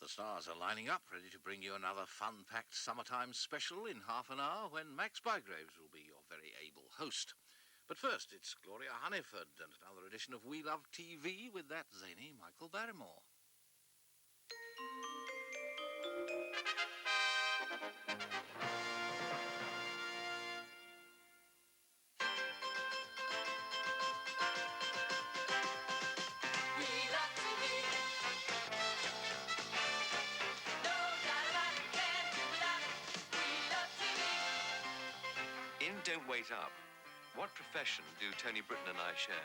The stars are lining up, ready to bring you another fun-packed summertime special in half an hour when Max Bygraves will be your very able host. But first, it's Gloria Hunniford and another edition of We Love TV with that zany Michael Barrymore. In Don't Wait Up, what profession do Tony Britton and I share?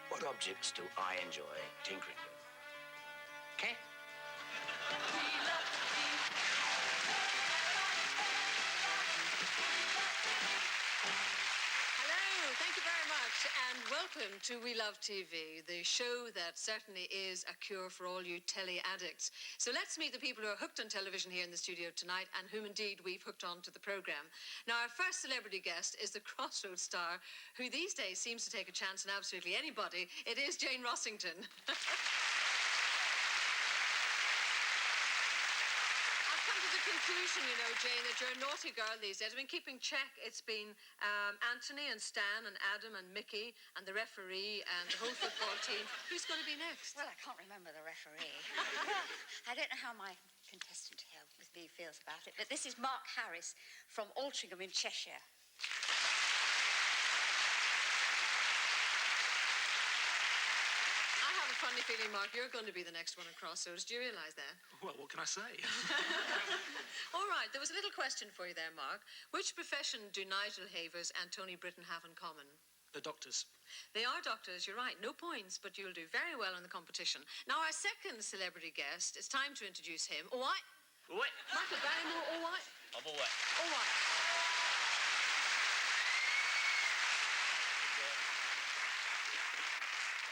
What objects do I enjoy tinkering with? Okay. Hello, thank you very much, and welcome to We Love TV, the show that certainly is a cure for all you telly addicts. So let's meet the people who are hooked on television here in the studio tonight, and whom indeed we've hooked on to the programme. Now, our first celebrity guest is the Crossroads star, who these days seems to take a chance on absolutely anybody. It is Jane Rossington. Conclusion, you know, Jane, that you're a naughty girl these days. I've been keeping check. It's been Anthony and Stan and Adam and Mickey and the referee and the whole football team. Who's going to be next? Well, I can't remember the referee. I don't know how my contestant here with me feels about it, but this is Mark Harris from Altrincham in Cheshire. Funny feeling, Mark, you're going to be the next one across, so do you realise that? Well, what can I say? All right, there was a little question for you there, Mark. Which profession do Nigel Havers and Tony Britton have in common? They're doctors. They are doctors, you're right. No points, but you'll do very well in the competition. Now, our second celebrity guest, it's time to introduce him. All right. All right. Michael Barrymore, all right. I'm all right. All right.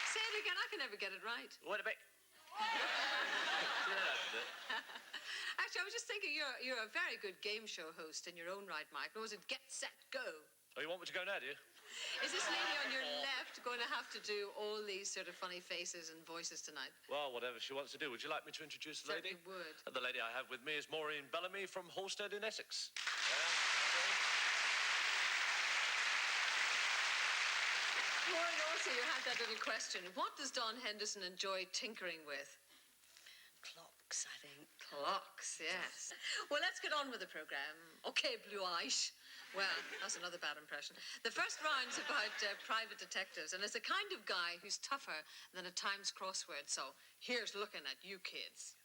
Say it again, I can never get it right. Wait a bit. Actually, I was just thinking you're a very good game show host in your own right, Mike. Or was it Get, Set, Go? Oh, you want me to go now, do you? Is this lady on your left going to have to do all these sort of funny faces and voices tonight? Well, whatever she wants to do. Would you like me to introduce the lady? Certainly would. The lady I have with me is Maureen Bellamy from Halstead in Essex. Maureen, also, you had that little question. What does Don Henderson enjoy tinkering with? Clocks, I think. Clocks, yes. Well, let's get on with the programme. OK, Blue Eyes. Well, that's another bad impression. The first round's about private detectives, and it's the kind of guy who's tougher than a Times crossword. So here's looking at you kids.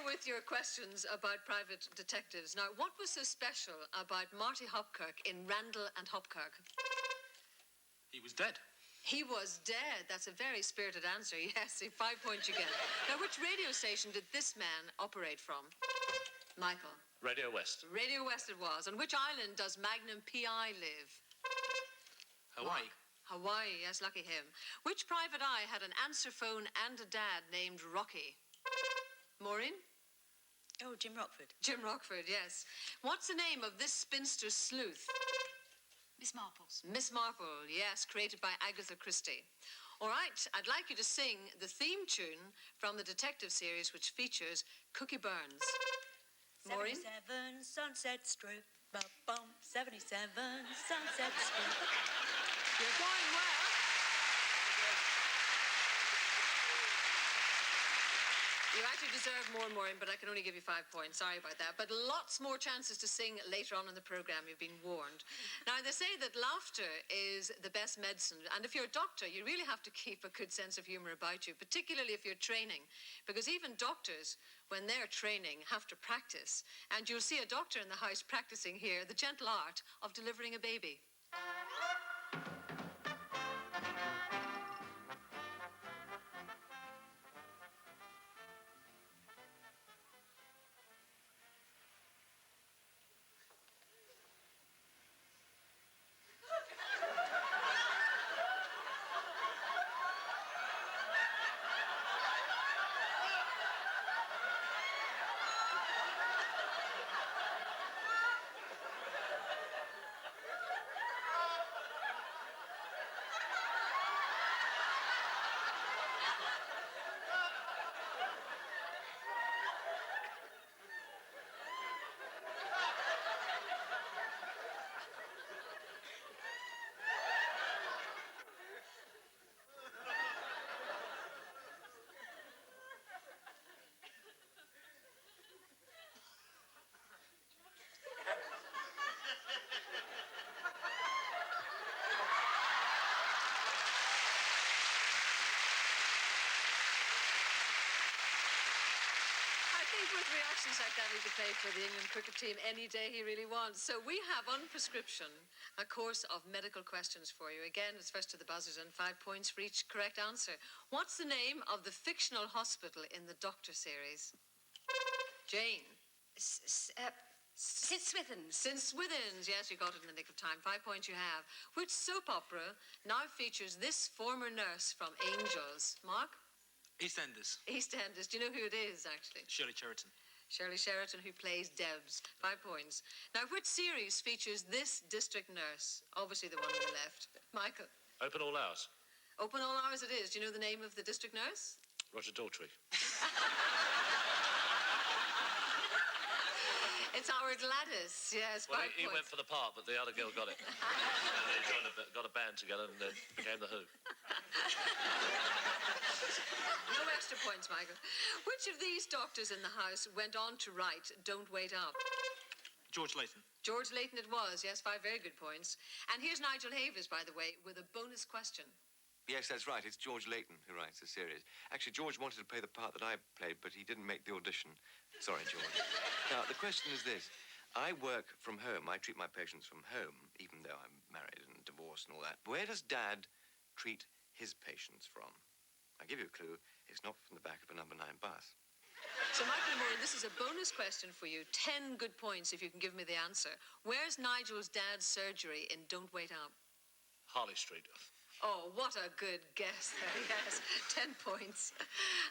With your questions about private detectives. Now, what was so special about Marty Hopkirk in Randall and Hopkirk? He was dead. He was dead. That's a very spirited answer. Yes, 5 points you get. Now, which radio station did this man operate from? Michael. Radio West. Radio West it was. On which island does Magnum P.I. live? Hawaii. Mark. Hawaii, yes, lucky him. Which private eye had an answer phone and a dad named Rocky? Maureen? Oh, Jim Rockford. Jim Rockford, yes. What's the name of this spinster sleuth? Miss Marples. Miss Marple, yes, created by Agatha Christie. All right, I'd like you to sing the theme tune from the detective series which features Cookie Burns. Maureen? 77 Sunset Strip, ba-bum, 77 Sunset Street. You're going well. You actually deserve more, Maureen, but I can only give you 5 points. Sorry about that. But lots more chances to sing later on in the programme. You've been warned. Now, they say that laughter is the best medicine. And if you're a doctor, you really have to keep a good sense of humour about you, particularly if you're training. Because even doctors, when they're training, have to practice. And you'll see a doctor in the house practising here the gentle art of delivering a baby. With reactions like that, he could play for the England cricket team any day he really wants. So we have on prescription a course of medical questions for you. Again, it's first to the buzzers and 5 points for each correct answer. What's the name of the fictional hospital in the Doctor series? Jane. St. Swithins. St. Swithins. Yes, you got it in the nick of time. 5 points you have. Which soap opera now features this former nurse from Angels? Mark? EastEnders. EastEnders. Do you know who it is, actually? Shirley Sheraton. Shirley Sheraton, who plays Debs. 5 points. Now, which series features this district nurse? Obviously the one on the left. Michael. Open all hours. Open all hours it is. Do you know the name of the district nurse? Roger Daltrey. It's our Gladys. Yes, Well, 5 he points. went for the part, but the other girl got it. And they got a band together and became the Who. No extra points, Michael. Which of these doctors in the house went on to write Don't Wait Up? George Layton. George Layton it was. Yes, 5 very good points. And here's Nigel Havers, by the way, with a bonus question. Yes, that's right. It's George Layton who writes the series. Actually, George wanted to play the part that I played, but he didn't make the audition. Sorry, George. Now, the question is this. I work from home. I treat my patients from home, even though I'm married and divorced and all that. Where does Dad treat his patients from? I'll give you a clue. It's not from the back of a number 9 bus. So, Michael Moore, this is a bonus question for you. 10 good points if you can give me the answer. Where's Nigel's dad's surgery in Don't Wait Up? Harley Street. Oh, what a good guess there, yes. 10 points.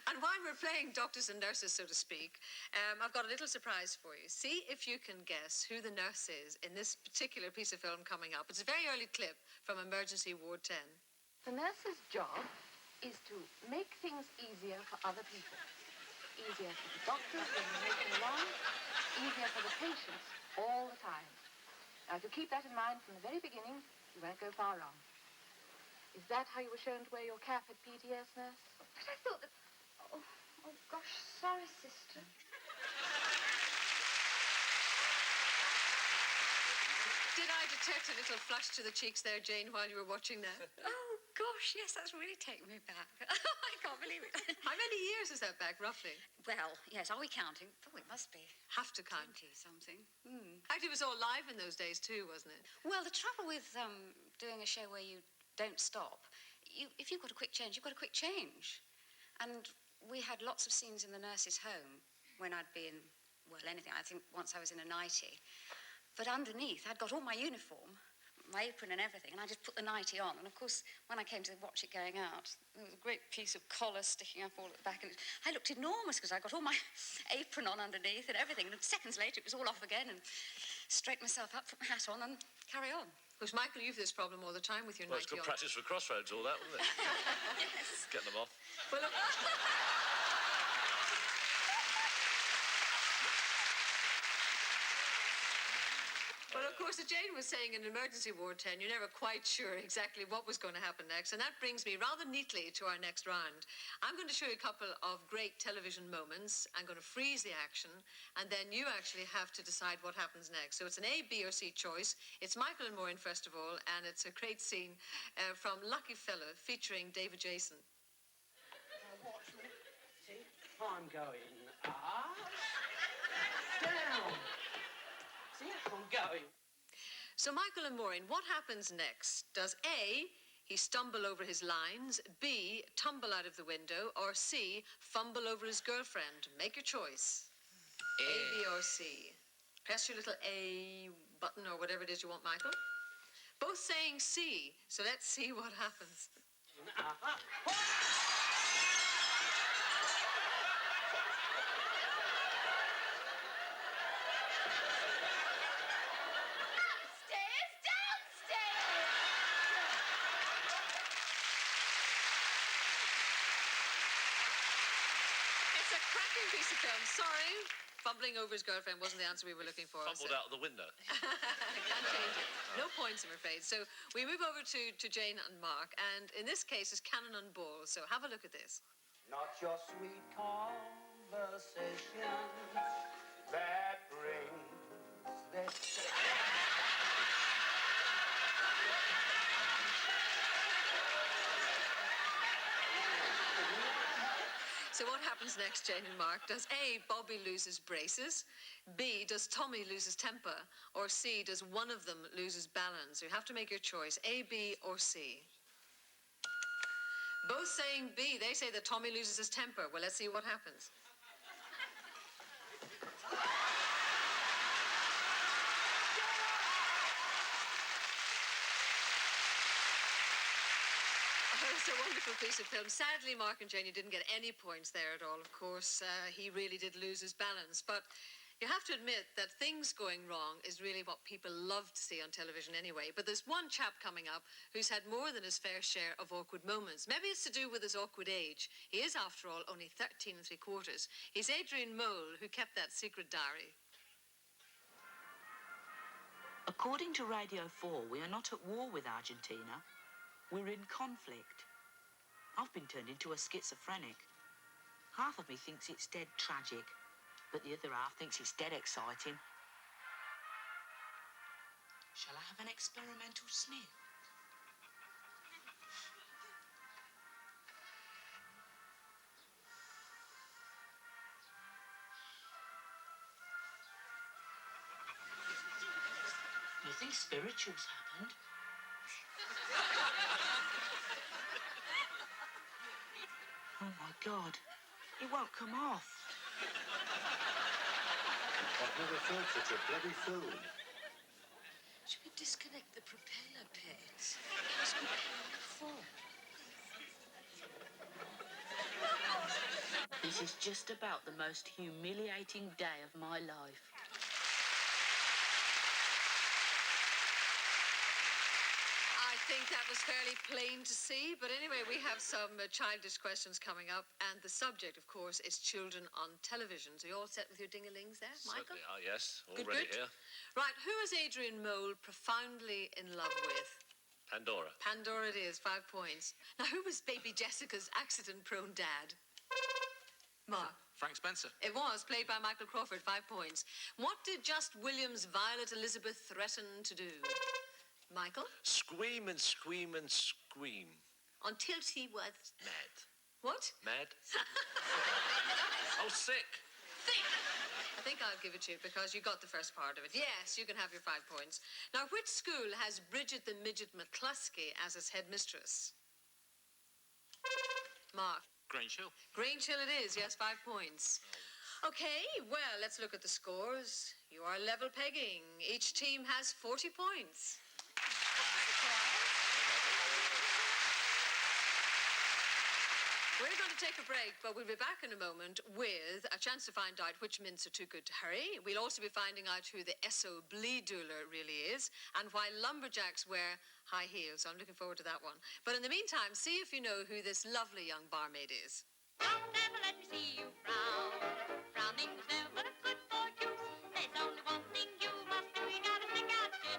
And while we're playing doctors and nurses, so to speak, I've got a little surprise for you. See if you can guess who the nurse is in this particular piece of film coming up. It's a very early clip from Emergency Ward 10. The nurse's job is to make things easier for other people. Easier for the doctors when they're making alarm, easier for the patients all the time. Now, if you keep that in mind from the very beginning, you won't go far wrong. Is that how you were shown to wear your cap at PTS, nurse? But I thought that... Oh, gosh, sorry, sister. Did I detect a little flush to the cheeks there, Jane, while you were watching that? Oh, gosh, yes, that's really taken me back. I can't believe it. How many years is that back, roughly? Well, yes, are we counting? Oh, it must be. Have to count. 20-something. Actually, it was all live in those days, too, wasn't it? Well, the trouble with doing a show where you don't stop, if you've got a quick change, you've got a quick change. And we had lots of scenes in the nurse's home when I'd be in, well, anything. I think once I was in a nightie. But underneath, I'd got all my uniform, my apron and everything, and I just put the nightie on. And, of course, when I came to watch it going out, there was a great piece of collar sticking up all at the back. And I looked enormous because I got all my apron on underneath and everything. And seconds later, it was all off again and straighten myself up, put my hat on and carry on. Because, Michael, you've this problem all the time with your Well, it's nightie good on. practice for Crossroads, all that, wasn't it? Yes. Getting them off. Well, look... Well, of course, as Jane was saying in Emergency Ward 10, you're never quite sure exactly what was going to happen next. And that brings me rather neatly to our next round. I'm going to show you a couple of great television moments. I'm going to freeze the action, and then you actually have to decide what happens next. So it's an A, B, or C choice. It's Michael and Maureen, first of all, and it's a great scene from Lucky Fella featuring David Jason. Now watch me. See, I'm going up, down. See, I'm going. So Michael and Maureen, what happens next? Does A, he stumble over his lines, B, tumble out of the window, or C, fumble over his girlfriend? Make your choice. A, B, or C. Press your little A button or whatever it is you want, Michael. Both saying C, so let's see what happens. It's a cracking piece of film. Sorry. Fumbling over his girlfriend wasn't the answer we were looking for. Fumbled out of the window. Can't change it. No points, I'm afraid. So we move over to Jane and Mark, and in this case, it's Cannon and Ball. So have a look at this. Not your sweet conversations that brings this. So what happens next, Jane and Mark? Does A, Bobby lose his braces? B, does Tommy lose his temper? Or C, does one of them lose his balance? You have to make your choice, A, B, or C. Both saying B. They say that Tommy loses his temper. Well, let's see what happens. It's a wonderful piece of film. Sadly, Mark and Jane, you didn't get any points there at all, of course. He really did lose his balance. But you have to admit that things going wrong is really what people love to see on television anyway. But there's one chap coming up who's had more than his fair share of awkward moments. Maybe it's to do with his awkward age. He is, after all, only 13 3/4. He's Adrian Mole, who kept that secret diary. According to Radio 4, we are not at war with Argentina. We're in conflict. I've been turned into a schizophrenic. Half of me thinks it's dead tragic, but the other half thinks it's dead exciting. Shall I have an experimental sniff? Nothing spiritual's happened. Oh, my God. It won't come off. I've never felt such a bloody fool. Should we disconnect the propeller pads? What's propeller for? This is just about the most humiliating day of my life. I think that was fairly plain to see, but anyway, we have some childish questions coming up, and the subject, of course, is children on television. So you all set with your ding-a-lings there, Michael? Certainly are, yes. All Good, ready good. here. Right, who is Adrian Mole profoundly in love with? Pandora. Pandora it is, 5 points. Now, who was baby Jessica's accident-prone dad? Mark. Frank Spencer. It was, played by Michael Crawford, 5 points. What did Just Williams' Violet Elizabeth threaten to do? Michael? Scream and scream and scream. Until she was... Mad. What? Mad? Oh, sick. Thick. I think I'll give it to you because you got the first part of it. Yes, you can have your 5 points. Now, which school has Bridget the Midget McCluskey as its headmistress? Mark. Grange Hill. Grange Hill it is, yes, 5 points. Okay, well, let's look at the scores. You are level pegging. Each team has 40 points. We're going to take a break, but we'll be back in a moment with a chance to find out which mints are too good to hurry. We'll also be finding out who the SO Bleedooler really is and why lumberjacks wear high heels. I'm looking forward to that one. But in the meantime, see if you know who this lovely young barmaid is. Don't ever let me see you frown. Frowning is never good for you. There's only one thing you must do. You gotta stick out your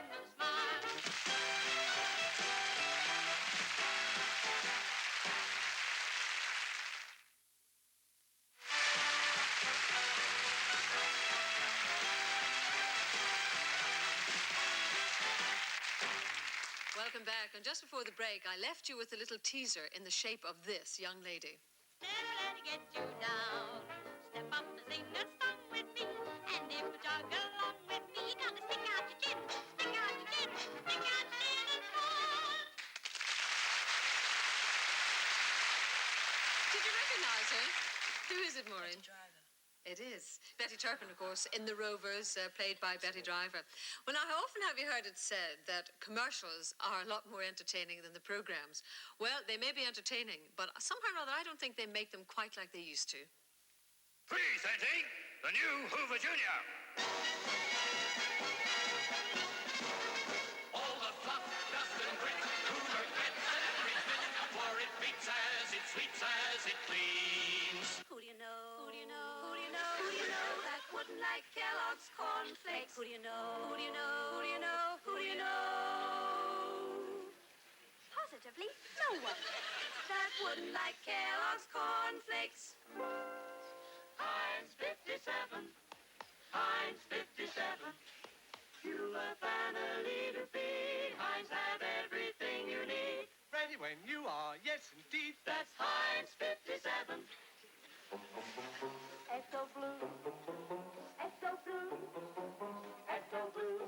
Welcome back. And just before the break, I left you with a little teaser in the shape of this young lady. Never let it get you down. Step up and sing that song with me. And if you jog along with me, you gotta stick out your chin, stick out your chin, stick out your chin and fall. Did you recognize her? Who is it, Maureen? Betty Driver. It is. Betty Turpin, of course, in The Rovers, played by Betty Driver. Well, now, how often have you heard it said that commercials are a lot more entertaining than the programs? Well, they may be entertaining, but somehow or other, I don't think they make them quite like they used to. Presenting the new Hoover Jr. All the fluff, dust and grit, Hoover gets at every bit, for it beats as it sweeps as it cleans. Who do you know? Who do you know? Who do you know? Who do you know that wouldn't like Kellogg's cornflakes? Who do you know? Who do you know? Who do you know? Who do you know? Positively, no one that wouldn't like Kellogg's cornflakes. Heinz 57, Heinz 57. Fuel the family to feed. Heinz have everything you need. Ready when you are, yes indeed. That's Heinz 57. Ecto Blue, Ecto Blue, Ecto Blue,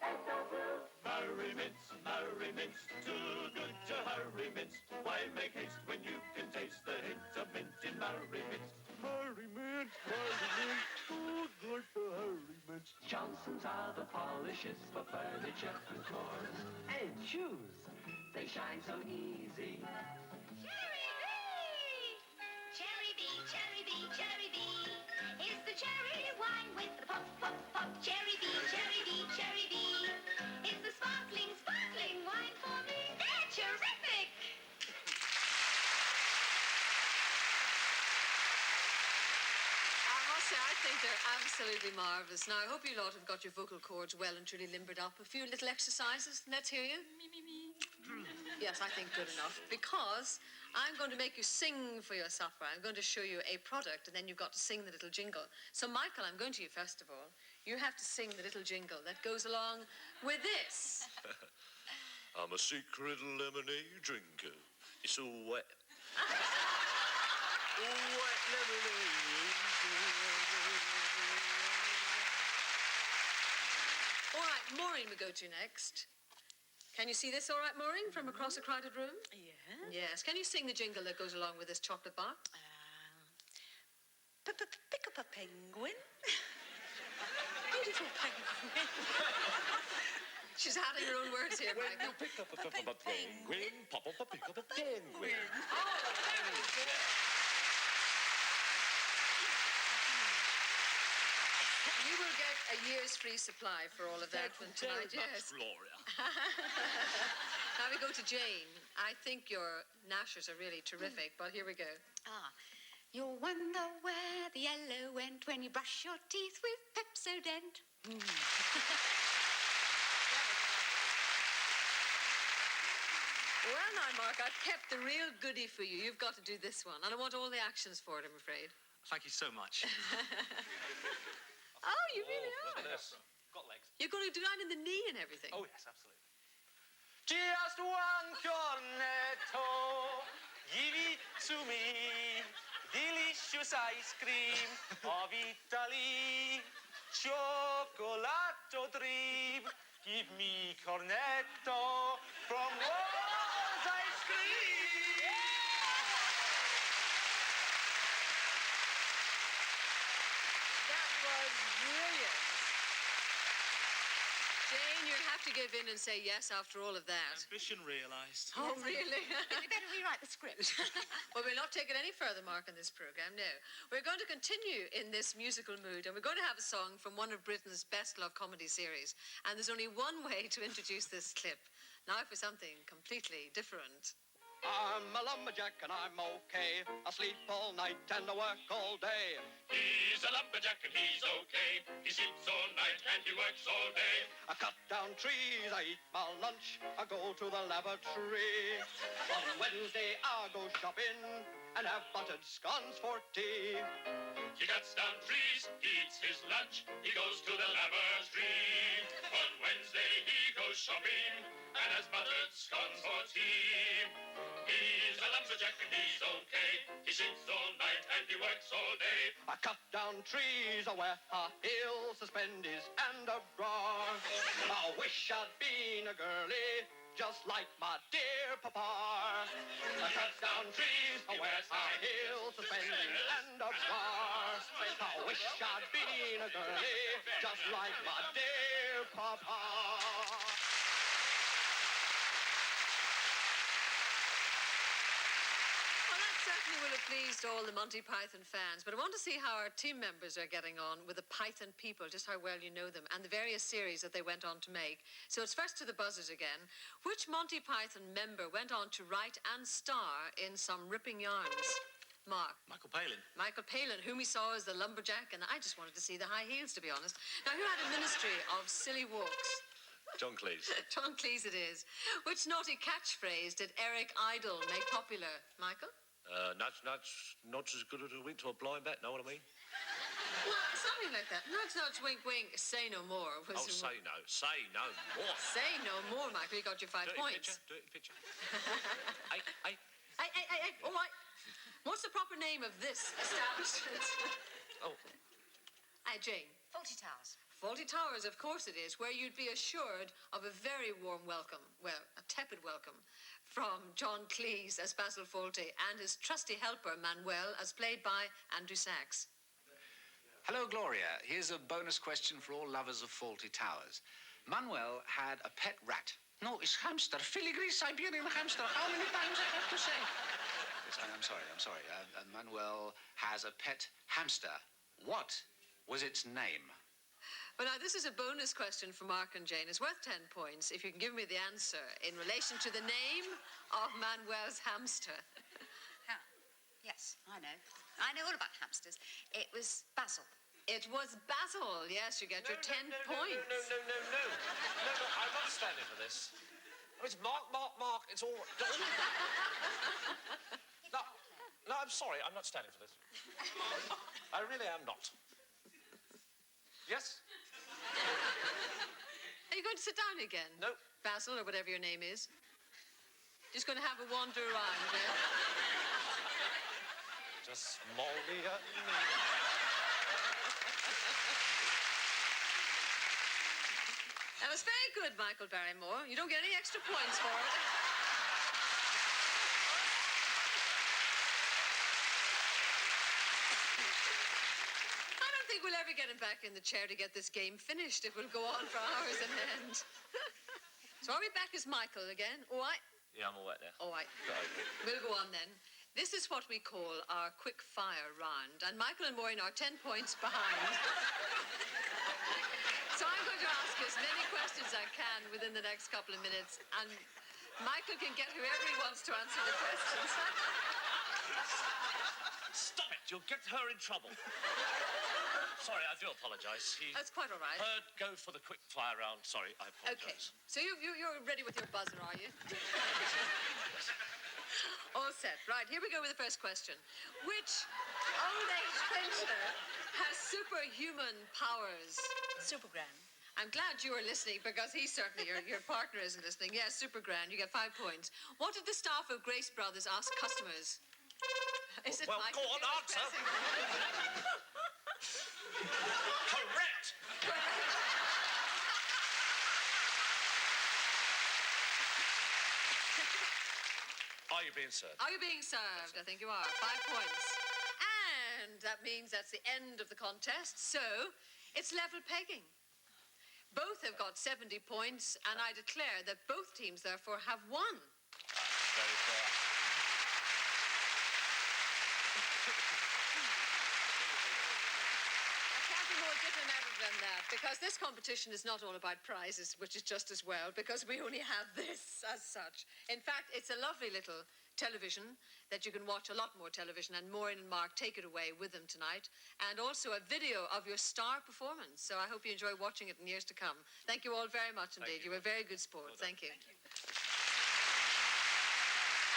Ecto Blue. Merry mints, too good to hurry mints. Why make haste when you can taste the hint of mint in Merry mints? Merry mint, too good for hurry mints. Johnson's are the polishes for furniture and floors. And shoes. They shine so easy. Cherry B, Cherry B, Cherry B, Cherry B. It's the cherry wine with the pop, pop, pop. Cherry B, Cherry B, Cherry B. It's the sparkling, sparkling wine for me. They're terrific. I must say, I think they're absolutely marvellous. Now, I hope you lot have got your vocal cords well and truly limbered up. A few little exercises. Let's hear you. Yes, I think good enough. Because I'm going to make you sing for your supper. I'm going to show you a product, and then you've got to sing the little jingle. So, Michael, I'm going to you first of all. You have to sing the little jingle that goes along with this. I'm a secret lemonade drinker. It's all wet. All wet lemonade. All right, Maureen we go to next. Can you see this all right, Maureen, from across a crowded room? Yeah. Yes. Can you sing the jingle that goes along with this chocolate bar? Pick up a penguin. Beautiful penguin. She's adding her own words here, When Michael. you pick up a penguin, pop up a pick up a penguin. You will get a year's free supply for all of that from tonight, yes. Gloria. Now we go to Jane. I think your gnashers are really terrific, but here we go. You'll wonder where the yellow went when you brush your teeth with Pepsodent. Well, now, Mark, I've kept the real goodie for you. You've got to do this one, and I want all the actions for it, I'm afraid. Thank you so much. Oh, you really are. Look at this. Got legs. You're going to do that in the knee and everything. Oh, yes, absolutely. Just one cornetto, give it to me. Delicious ice cream of Italy. Cioccolato dream. Give me cornetto from Rose Ice Cream. That was brilliant. Jane, you'll have to give in and say yes after all of that. Ambition realised. Oh, really? You better rewrite the script. Well, we're not taking any further, Mark, in this programme, no. We're going to continue in this musical mood, and we're going to have a song from one of Britain's best love comedy series. And there's only one way to introduce this clip. Now for something completely different. I'm a lumberjack and I'm okay. I sleep all night and I work all day. He's a lumberjack and he's okay. He sleeps all night and he works all day. I cut down trees, I eat my lunch, I go to the lavatory. On Wednesday I go shopping and have buttered scones for tea. He cuts down trees, he eats his lunch, he goes to the lavatory. On Wednesday he goes shopping and has buttered scones for tea. He's a lumberjack and he's okay. He sings all night and he works all day. I cut down trees where a hill suspended and a bra. I wish I'd been a girlie, just like my dear papa. I cut down trees where a hill suspended and a bar. I wish I'd been a girlie, just like my dear papa. Well, that certainly will have pleased all the Monty Python fans, but I want to see how our team members are getting on with the Python people, just how well you know them, and the various series that they went on to make. So it's first to the buzzers again. Which Monty Python member went on to write and star in some ripping yarns? Mark. Michael Palin. Michael Palin, whom we saw as the lumberjack, and I just wanted to see the high heels, to be honest. Now, who had a ministry of silly walks? John Cleese. John Cleese it is. Which naughty catchphrase did Eric Idle make popular? Michael? Nudge, nudge, nudge is good as a wink to a blind bat, know what I mean? Well, something like that. Nudge, nudge, wink, wink, say no more. Oh, say no more. Say no more, Michael. You got your 5 points. Do it in picture. Hey. Hey, all right. What's the proper name of this establishment? Oh. Jane. Fawlty Towers. Fawlty Towers, of course it is, where you'd be assured of a very warm welcome, well, a tepid welcome, from John Cleese as Basil Fawlty and his trusty helper, Manuel, as played by Andrew Sachs. Hello, Gloria. Here's a bonus question for all lovers of Fawlty Towers. Manuel had a pet rat. No, it's hamster. Filigree Siberian hamster. How many times I have to say? Yes, I'm sorry. Manuel has a pet hamster. What was its name? Well, now, this is a bonus question for Mark and Jane. It's worth 10 points if you can give me the answer in relation to the name of Manuel's hamster. Yes, I know. I know all about hamsters. It was Basil. It was Basil. Yes, you get your 10 points. No, I'm not standing for this. Oh, it's Mark. It's all... No, I'm sorry, I'm not standing for this. I really am not. Yes? Are you going to sit down again? No. Basil, or whatever your name is. Just going to have a wander around, yeah? Just Molly and me. That was very good, Michael Barrymore. You don't get any extra points for it. I don't think we'll ever get him back in the chair to get this game finished. It will go on for hours on end. So are we back as Michael again? All right? Yeah, I'm all right there. All right. We'll go on then. This is what we call our quick fire round, and Michael and Maureen are 10 points behind. So I'm going to ask as many questions as I can within the next couple of minutes, and Michael can get whoever he wants to answer the questions. Stop it! You'll get her in trouble. Sorry, I do apologise. That's quite all right. Go for the quick fire round. Sorry, I apologise. Okay. So you're ready with your buzzer, are you? All set. Right, here we go with the first question. Which old-age pensioner has superhuman powers? Supergran. I'm glad you are listening, because he certainly, your partner isn't listening. Yes, Supergran, you get 5 points. What did the staff of Grace Brothers ask customers? Is it well, Michael? go on, answer. Correct. Are you being served? Are you being served? I think you are. 5 points. And that means that's the end of the contest. So it's level pegging. Both have got 70 points, and I declare that both teams, therefore, have won. Very fair. I can't be more diplomatic than that, because this competition is not all about prizes, which is just as well, because we only have this as such. In fact, it's a lovely little television that you can watch a lot more television, and Maureen and Mark take it away with them tonight, and also a video of your star performance. So I hope you enjoy watching it in years to come. Thank you all very much indeed. You were very good sport. Thank you. And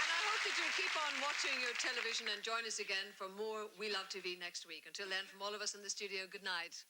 I hope that you'll keep on watching your television and join us again for more We Love TV next week. Until then, from all of us in the studio, good night.